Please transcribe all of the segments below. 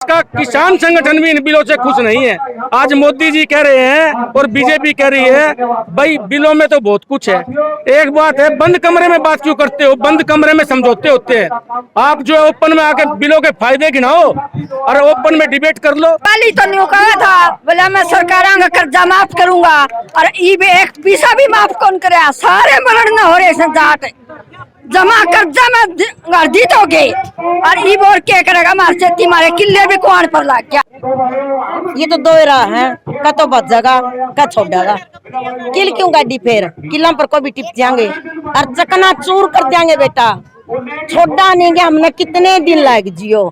का किसान संगठन भी इन बिलों से खुश नहीं है। आज मोदी जी कह रहे हैं और बीजेपी कह रही है भाई बिलों में तो बहुत कुछ है। एक बात है, बंद कमरे में बात क्यों करते हो? बंद कमरे में समझौते होते हैं। आप जो है ओपन में आके बिलों के फायदे गिनाओ और ओपन में डिबेट कर लो। पहले तो न्यू कहा था बोला मैं सरकार का कर्जा माफ करूंगा और एक पैसा भी माफ कौन करे? सारे मरण न हो रहे संजाट जमा कर्जा में गर्दी तो गई और ई बोर क्या करेगा? हमारे मारे किले भी कुआन पर लग गया। ये तो दो राह है, का तो बच जाएगा का छोड़ेगा। किल क्यों गाड़ी फेर किला पर को भी टिप जाएंगे और चकना चूर कर देंगे बेटा। छोड़ा नहीं गया हमने कितने दिन लाग जियो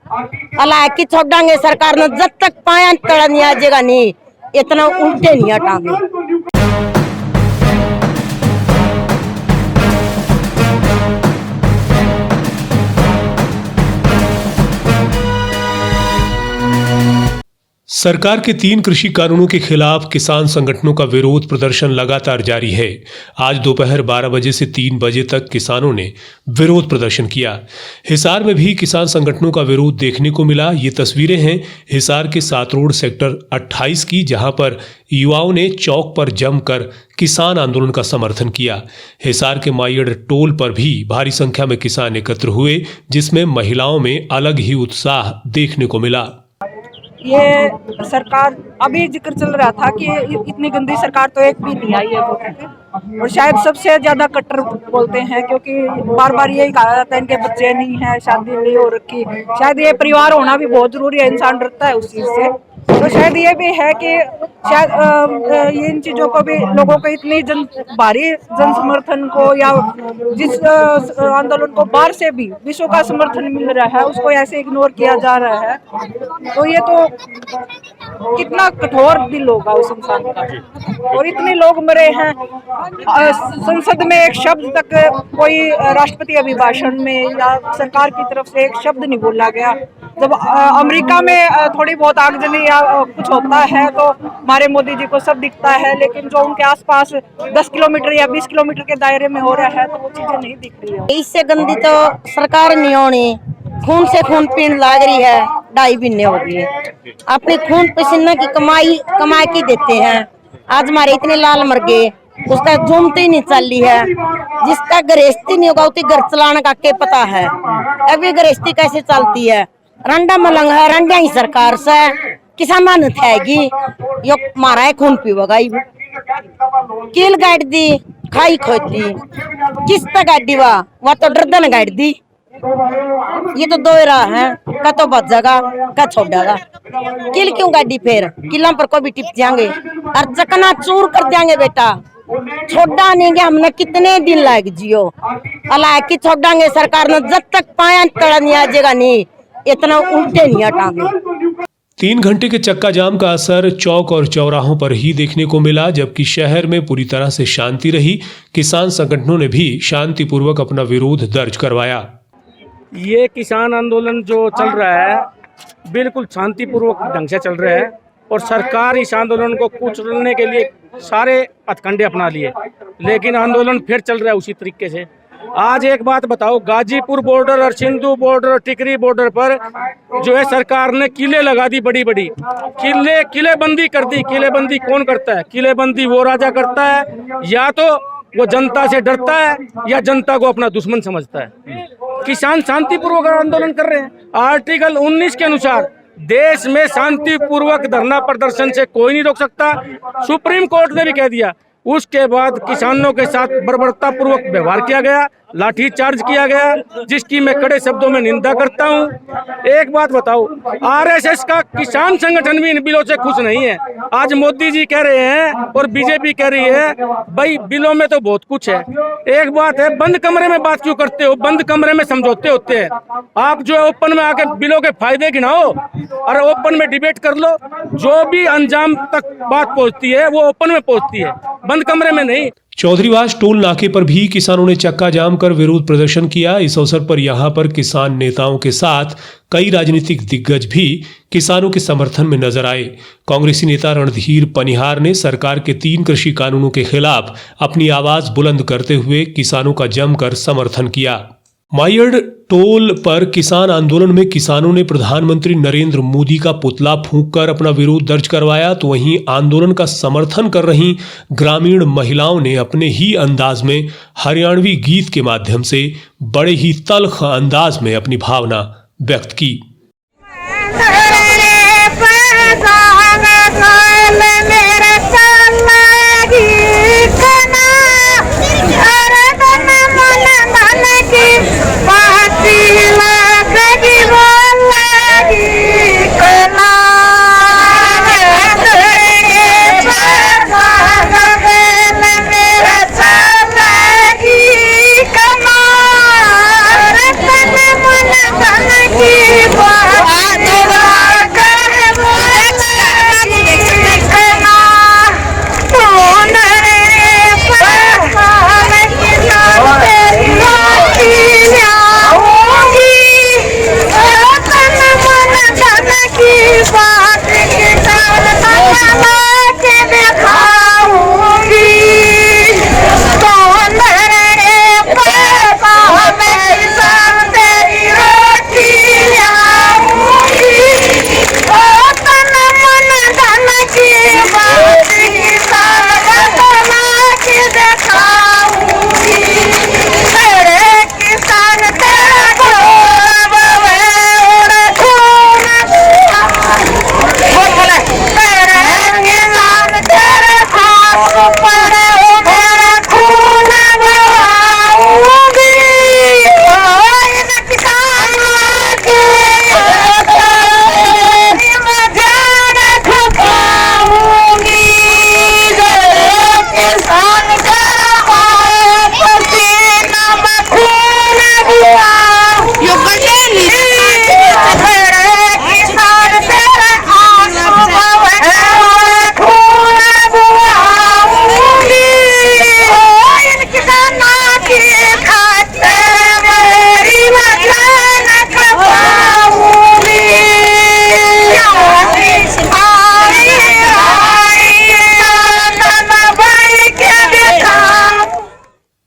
अला की छोड़ांगे सरकार ने जब तक पाया तड़ा नहीं आ जाएगा नहीं इतना उल्टे नहीं हटांगे। सरकार के 3 कृषि कानूनों के खिलाफ किसान संगठनों का विरोध प्रदर्शन लगातार जारी है। आज दोपहर 12 बजे से 3 बजे तक किसानों ने विरोध प्रदर्शन किया। हिसार में भी किसान संगठनों का विरोध देखने को मिला। ये तस्वीरें हैं हिसार के सातरोड सेक्टर 28 की, जहां पर युवाओं ने चौक पर जमकर किसान आंदोलन का समर्थन किया। हिसार के मायड़ टोल पर भी भारी संख्या में किसान एकत्र हुए, जिसमें महिलाओं में अलग ही उत्साह देखने को मिला। ये सरकार अभी जिक्र चल रहा था कि इतनी गंदी सरकार तो एक भी नहीं आई है और शायद सबसे ज्यादा कट्टर बोलते हैं, क्योंकि बार बार यही कहा जाता है इनके बच्चे नहीं है, शादी नहीं हो रखी। शायद ये परिवार होना भी बहुत जरूरी है, इंसान डरता है उस चीज से। तो शायद ये भी है कि शायद ये इन चीजों को भी लोगों को इतनी भारी जन समर्थन को या जिस आंदोलन को बाहर से भी विश्व का समर्थन मिल रहा है उसको ऐसे इग्नोर किया जा रहा है। तो ये तो कितना कठोर दिल होगा उस इंसान का। और इतने लोग मरे हैं, संसद में एक शब्द तक कोई राष्ट्रपति अभिभाषण में या सरकार की तरफ से एक शब्द नहीं बोला गया। जब अमेरिका में थोड़ी बहुत आगजनी या कुछ होता है तो हमारे मोदी जी को सब दिखता है, लेकिन जो उनके आसपास 10 किलोमीटर या 20 किलोमीटर के दायरे में हो रहा है तो वो चीजें नहीं दिख रही है। इससे गंदी तो सरकार नहीं होनी, खून से खून पीने लग रही है। 2.5 महीने हो गए अपने खून पसीना की कमाई की देते हैं। आज हमारे इतने लाल मर गए, उसका झूमती नहीं चल रही है। जिसका गृहस्थी नहीं होगा उसे घर चलाने का क्या पता है। अभी गृहस्थी कैसे चलती है? रंडा मलंग है, रंडा ही सरकार से किसान थेगी यो मारा है खून पीवगा किल गाड़ दी खाई खोती किस्त गाड़ी वह तो डरदन गाड़ दी। ये तो दो राह है, का तो बच जाएगा का छोड़ेगा। किल क्यों गाड़ी फेर किला पर को भी टिप जाएंगे और चकना चूर कर देंगे बेटा। छोड़ा नहीं गया हमने कितने दिन लाग जियो अला की छोड़ांगे सरकार ने जब तक पाया तड़ा नहीं आ जाएगा नहीं इतना उल्टे नहीं हटांगे। 3 घंटे के चक्का जाम का असर चौक और चौराहों पर ही देखने को मिला, जबकि शहर में पूरी तरह से शांति रही। किसान संगठनों ने भी शांतिपूर्वक अपना विरोध दर्ज करवाया। ये किसान आंदोलन जो चल रहा है बिल्कुल शांतिपूर्वक ढंग से चल रहा है और सरकार इस आंदोलन को कुचलने के लिए सारे हथकंडे अपना लिए, लेकिन आंदोलन फिर चल रहा है उसी तरीके से। आज एक बात बताओ, गाजीपुर बॉर्डर और सिंधु बॉर्डर और टिकरी बॉर्डर पर जो है सरकार ने किले लगा दी, बड़ी बड़ी किलेबंदी कर दी। किलेबंदी कौन करता है? किलेबंदी वो राजा करता है या तो वो जनता से डरता है या जनता को अपना दुश्मन समझता है। किसान शांतिपूर्वक आंदोलन कर रहे हैं। आर्टिकल 19 के अनुसार देश में शांतिपूर्वक धरना प्रदर्शन से कोई नहीं रोक सकता, सुप्रीम कोर्ट ने भी कह दिया। उसके बाद किसानों के साथ बर्बरता पूर्वक व्यवहार किया गया, लाठी चार्ज किया गया, जिसकी मैं कड़े शब्दों में निंदा करता हूं। एक बात बताओ, आरएसएस का किसान संगठन भी इन बिलों से खुश नहीं है। आज मोदी जी कह रहे हैं और बीजेपी कह रही है भाई बिलों में तो बहुत कुछ है। एक बात है, बंद कमरे में बात क्यों करते हो? बंद कमरे में समझौते होते हैं। आप जो है ओपन में आके बिलों के फायदे गिनाओ और ओपन में डिबेट कर लो। जो भी अंजाम तक बात पहुंचती है वो ओपन में पहुंचती है, बंद कमरे में नहीं। चौधरीवास टोल नाके पर भी किसानों ने चक्का जाम कर विरोध प्रदर्शन किया। इस अवसर पर यहां पर किसान नेताओं के साथ कई राजनीतिक दिग्गज भी किसानों के समर्थन में नजर आए। कांग्रेसी नेता रणधीर पनिहार ने सरकार के 3 कृषि कानूनों के खिलाफ अपनी आवाज बुलंद करते हुए किसानों का जमकर समर्थन किया। मायड़ टोल पर किसान आंदोलन में किसानों ने प्रधानमंत्री नरेंद्र मोदी का पुतला फूंककर अपना विरोध दर्ज करवाया, तो वहीं आंदोलन का समर्थन कर रही ग्रामीण महिलाओं ने अपने ही अंदाज में हरियाणवी गीत के माध्यम से बड़े ही तल्ख अंदाज में अपनी भावना व्यक्त की।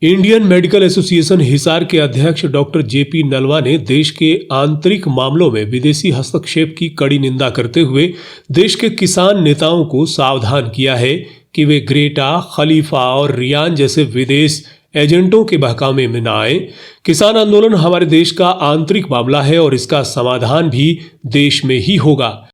इंडियन मेडिकल एसोसिएशन हिसार के अध्यक्ष डॉक्टर जेपी नलवा ने देश के आंतरिक मामलों में विदेशी हस्तक्षेप की कड़ी निंदा करते हुए देश के किसान नेताओं को सावधान किया है कि वे ग्रेटा, खलीफा और रियान जैसे विदेश एजेंटों के बहकावे में न आए। किसान आंदोलन हमारे देश का आंतरिक मामला है और इसका समाधान भी देश में ही होगा।